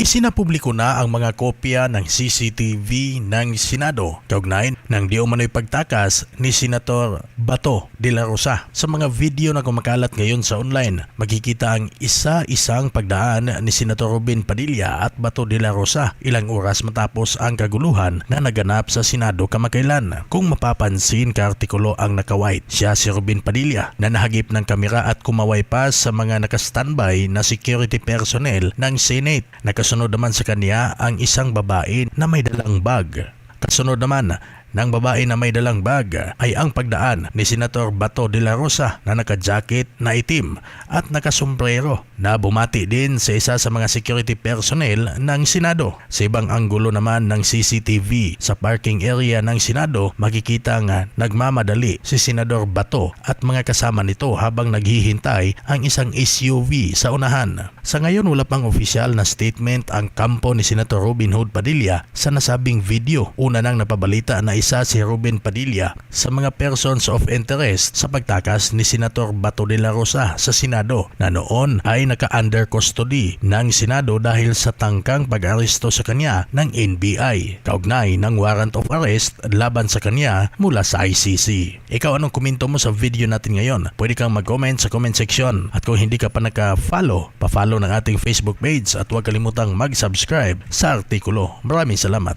Isinapubliko na ang mga kopya ng CCTV ng Senado kaugnay ng di umano'y pagtakas ni Senator Bato de la Rosa. Sa mga video na kumakalat ngayon sa online, makikita ang isa-isang pagdaan ni Senator Robin Padilla at Bato de la Rosa ilang oras matapos ang kaguluhan na naganap sa Senado kamakailan. Kung mapapansin, ka-artikulo ang nakawhite. Siya si Robin Padilla na nahagip ng kamera at kumaway pa sa mga nakastandby na security personnel ng Senate. Kasunod naman sa kanya ang isang babae na may dalang bag. Kasunod naman ng babae na may dalang bag ay ang pagdaan ni Senator Bato de la Rosa na naka-jacket na itim at nakasombrero na bumati din sa isa sa mga security personnel ng Senado. Sa ibang anggulo naman ng CCTV sa parking area ng Senado, makikita nga nagmamadali si Senador Bato at mga kasama nito habang naghihintay ang isang SUV sa unahan. Sa ngayon, wala pang opisyal na statement ang kampo ni Senator Robin Hood Padilla sa nasabing video. Una nang napabalita na isa si Robin Padilla sa mga persons of interest sa pagtakas ni Senator Bato de la Rosa sa Senado na noon ay naka-under custody ng Senado dahil sa tangkang pag-aresto sa kanya ng NBI kaugnay ng warrant of arrest laban sa kanya mula sa ICC. Ikaw, anong komento mo sa video natin ngayon? Pwede kang mag-comment sa comment section at kung hindi ka pa naka-follow, pa-follow ng ating Facebook page at huwag kalimutang mag-subscribe sa artikulo. Maraming salamat.